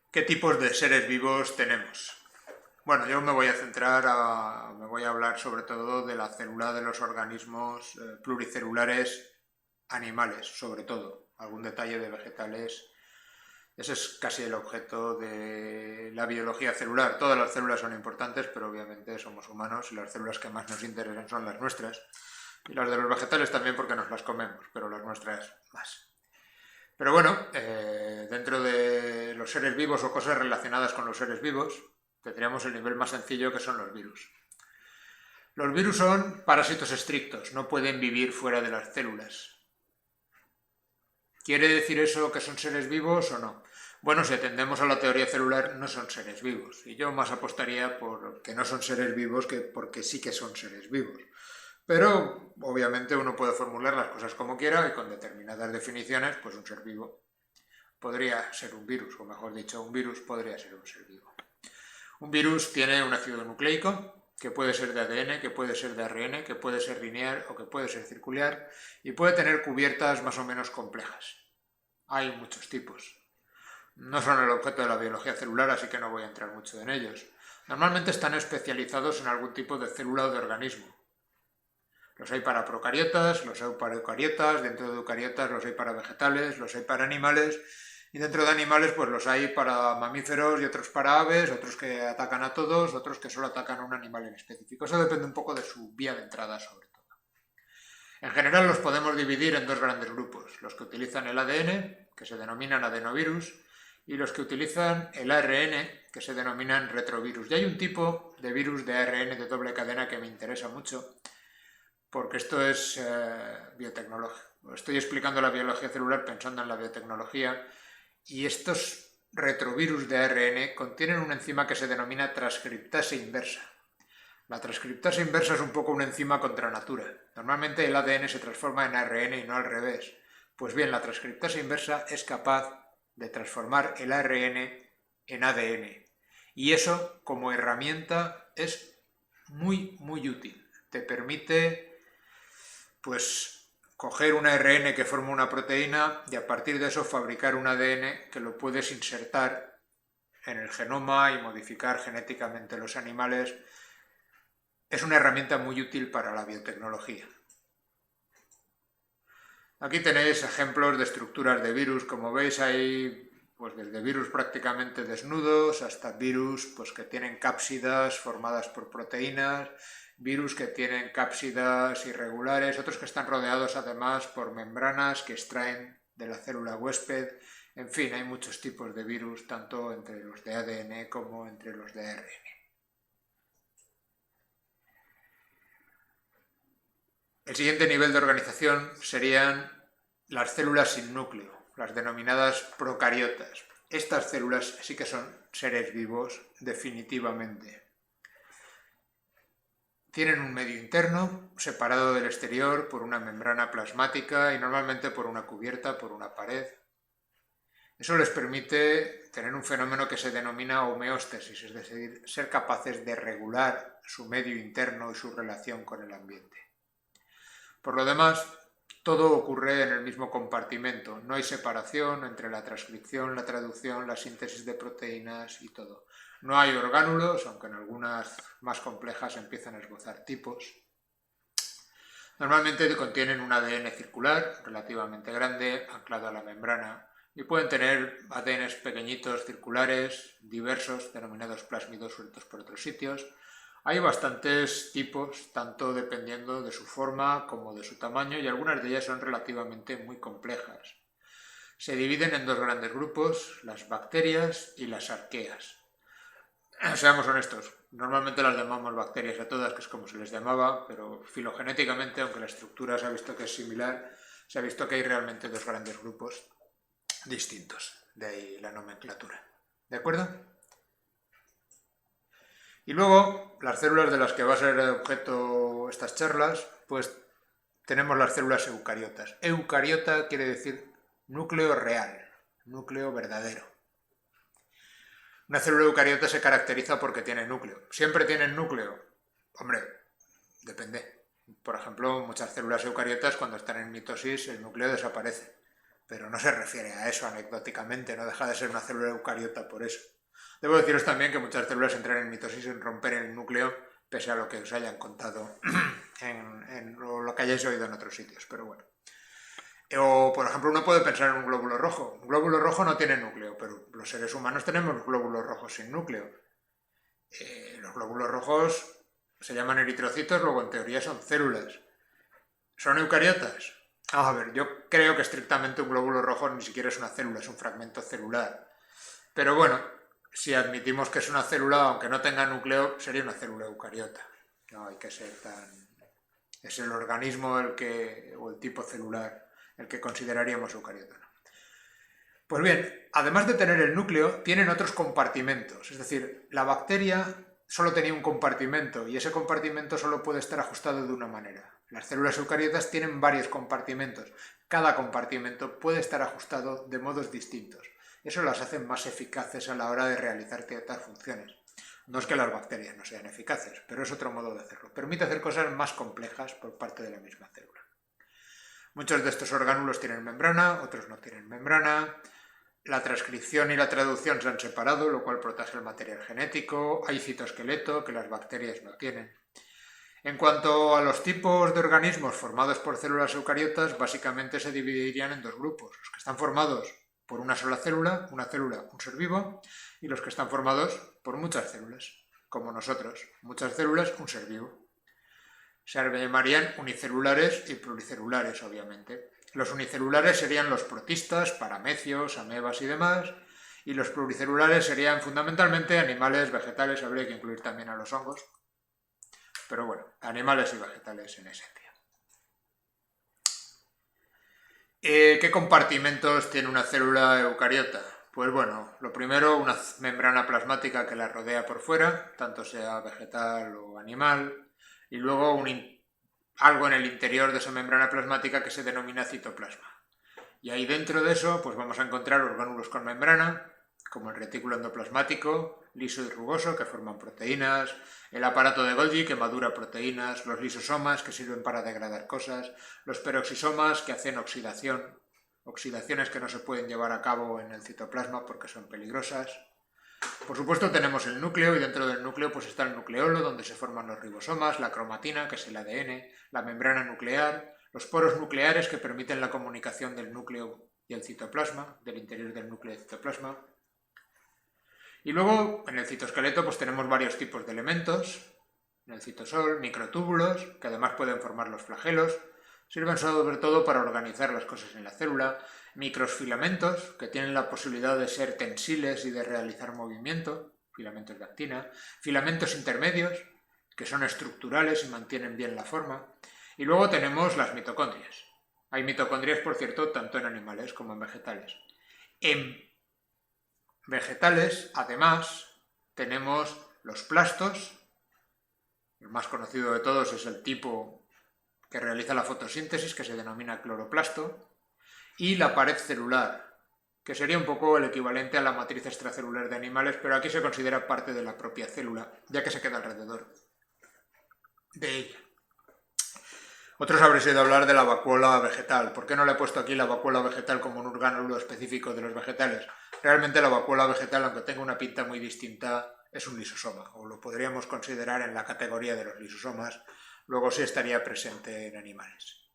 ¿Qué tipos de seres vivos tenemos? Bueno, yo me voy a hablar sobre todo de la célula de los organismos pluricelulares animales, sobre todo. Algún detalle de vegetales. Ese es casi el objeto de la biología celular. Todas las células son importantes, pero obviamente somos humanos y las células que más nos interesan son las nuestras. Y las de los vegetales también porque nos las comemos, pero las nuestras más. Pero bueno, dentro de los seres vivos o cosas relacionadas con los seres vivos, tendríamos el nivel más sencillo que son los virus. Los virus son parásitos estrictos, no pueden vivir fuera de las células. ¿Quiere decir eso que son seres vivos o no? Bueno, si atendemos a la teoría celular, no son seres vivos. Y yo más apostaría por que no son seres vivos que porque sí que son seres vivos. Pero obviamente uno puede formular las cosas como quiera y con determinadas definiciones, pues un ser vivo podría ser un virus, o mejor dicho, un virus podría ser un ser vivo. Un virus tiene un ácido nucleico, que puede ser de ADN, que puede ser de ARN, que puede ser lineal o que puede ser circular, y puede tener cubiertas más o menos complejas. Hay muchos tipos. No son el objeto de la biología celular, así que no voy a entrar mucho en ellos. Normalmente están especializados en algún tipo de célula o de organismo. Los hay para procariotas, los hay para eucariotas, dentro de eucariotas los hay para vegetales, los hay para animales, y dentro de animales pues los hay para mamíferos y otros para aves, otros que atacan a todos, otros que solo atacan a un animal en específico. Eso depende un poco de su vía de entrada sobre todo. En general los podemos dividir en dos grandes grupos, los que utilizan el ADN, que se denominan adenovirus, y los que utilizan el ARN, que se denominan retrovirus. Y hay un tipo de virus de ARN de doble cadena que me interesa mucho, porque esto es biotecnología. Estoy explicando la biología celular pensando en la biotecnología, y estos retrovirus de ARN contienen una enzima que se denomina transcriptasa inversa. La transcriptasa inversa es un poco una enzima contra natura. Normalmente el ADN se transforma en ARN y no al revés. Pues bien, la transcriptasa inversa es capaz de transformar el ARN en ADN. Y eso, como herramienta, es muy útil. Te permite, pues, coger un ARN que forma una proteína y a partir de eso fabricar un ADN que lo puedes insertar en el genoma y modificar genéticamente los animales. Es una herramienta muy útil para la biotecnología. Aquí tenéis ejemplos de estructuras de virus, como veis hay pues desde virus prácticamente desnudos hasta virus pues, que tienen cápsidas formadas por proteínas, virus que tienen cápsidas irregulares, otros que están rodeados además por membranas que extraen de la célula huésped. En fin, hay muchos tipos de virus, tanto entre los de ADN como entre los de ARN. El siguiente nivel de organización serían las células sin núcleo, las denominadas procariotas. Estas células sí que son seres vivos, definitivamente. Tienen un medio interno, separado del exterior por una membrana plasmática y normalmente por una cubierta, por una pared. Eso les permite tener un fenómeno que se denomina homeostasis, es decir, ser capaces de regular su medio interno y su relación con el ambiente. Por lo demás, todo ocurre en el mismo compartimento, no hay separación entre la transcripción, la traducción, la síntesis de proteínas y todo. No hay orgánulos, aunque en algunas más complejas empiezan a esbozar tipos. Normalmente contienen un ADN circular relativamente grande, anclado a la membrana, y pueden tener ADNs pequeñitos, circulares, diversos, denominados plásmidos sueltos por otros sitios. Hay bastantes tipos, tanto dependiendo de su forma como de su tamaño, y algunas de ellas son relativamente muy complejas. Se dividen en dos grandes grupos, las bacterias y las arqueas. Seamos honestos, normalmente las llamamos bacterias a todas, que es como se les llamaba, pero filogenéticamente, aunque la estructura se ha visto que es similar, se ha visto que hay realmente dos grandes grupos distintos, de ahí la nomenclatura. ¿De acuerdo? Y luego, las células de las que va a ser objeto estas charlas, pues tenemos las células eucariotas. Eucariota quiere decir núcleo real, núcleo verdadero. Una célula eucariota se caracteriza porque tiene núcleo. ¿Siempre tienen núcleo? Hombre, depende. Por ejemplo, muchas células eucariotas cuando están en mitosis el núcleo desaparece. pero no se refiere a eso anecdóticamente, no deja de ser una célula eucariota por eso. Debo deciros también que muchas células entran en mitosis sin romper el núcleo, pese a lo que os hayan contado o lo que hayáis oído en otros sitios, pero bueno. O, por ejemplo, uno puede pensar en un glóbulo rojo. Un glóbulo rojo no tiene núcleo, pero los seres humanos tenemos glóbulos rojos sin núcleo. Los glóbulos rojos se llaman eritrocitos, luego en teoría son células. ¿Son eucariotas? Vamos a ver, yo creo que estrictamente un glóbulo rojo ni siquiera es una célula, es un fragmento celular. Pero bueno, si admitimos que es una célula, aunque no tenga núcleo, sería una célula eucariota. No hay que ser tan... Es el organismo o el tipo celular el que consideraríamos eucariota. Pues bien, además de tener el núcleo, tienen otros compartimentos. Es decir, la bacteria solo tenía un compartimento y ese compartimento solo puede estar ajustado de una manera. Las células eucariotas tienen varios compartimentos. Cada compartimento puede estar ajustado de modos distintos. Eso las hace más eficaces a la hora de realizar ciertas funciones. No es que las bacterias no sean eficaces, pero es otro modo de hacerlo. Permite hacer cosas más complejas por parte de la misma célula. Muchos de estos orgánulos tienen membrana, otros no tienen membrana. La transcripción y la traducción se han separado, lo cual protege el material genético. Hay citoesqueleto que las bacterias no tienen. En cuanto a los tipos de organismos formados por células eucariotas, básicamente se dividirían en dos grupos. Los que están formados por una sola célula, un ser vivo, y los que están formados por muchas células, como nosotros. Muchas células, un ser vivo. Se llamarían unicelulares y pluricelulares, obviamente. Los unicelulares serían los protistas, paramecios, amebas y demás, y los pluricelulares serían fundamentalmente animales, vegetales, habría que incluir también a los hongos, pero bueno, animales y vegetales en esencia. ¿Qué compartimentos tiene una célula eucariota? Pues bueno, lo primero, una membrana plasmática que la rodea por fuera, tanto sea vegetal o animal, y luego algo en el interior de esa membrana plasmática que se denomina citoplasma. Y ahí dentro de eso pues vamos a encontrar orgánulos con membrana, como el retículo endoplasmático, liso y rugoso, que forman proteínas, el aparato de Golgi, que madura proteínas, los lisosomas, que sirven para degradar cosas, los peroxisomas, que hacen oxidaciones que no se pueden llevar a cabo en el citoplasma porque son peligrosas. Por supuesto tenemos el núcleo, y dentro del núcleo pues está el nucleolo, donde se forman los ribosomas, la cromatina, que es el ADN, la membrana nuclear, los poros nucleares que permiten la comunicación del núcleo y el citoplasma, del interior del núcleo y el citoplasma. Y luego en el citoesqueleto pues tenemos varios tipos de elementos, en el citosol, microtúbulos, que además pueden formar los flagelos, sirven sobre todo para organizar las cosas en la célula, microfilamentos, que tienen la posibilidad de ser tensiles y de realizar movimiento, filamentos de actina, filamentos intermedios, que son estructurales y mantienen bien la forma, y luego tenemos las mitocondrias. Hay mitocondrias, por cierto, tanto en animales como en vegetales. En vegetales, además, tenemos los plastos. El más conocido de todos es el tipo que realiza la fotosíntesis, que se denomina cloroplasto, y la pared celular, que sería un poco el equivalente a la matriz extracelular de animales, pero aquí se considera parte de la propia célula, ya que se queda alrededor de ella. Otros habréis oído hablar de la vacuola vegetal. ¿Por qué no le he puesto aquí la vacuola vegetal como un orgánulo específico de los vegetales? Realmente la vacuola vegetal, aunque tenga una pinta muy distinta, es un lisosoma, o lo podríamos considerar en la categoría de los lisosomas. Luego sí estaría presente en animales.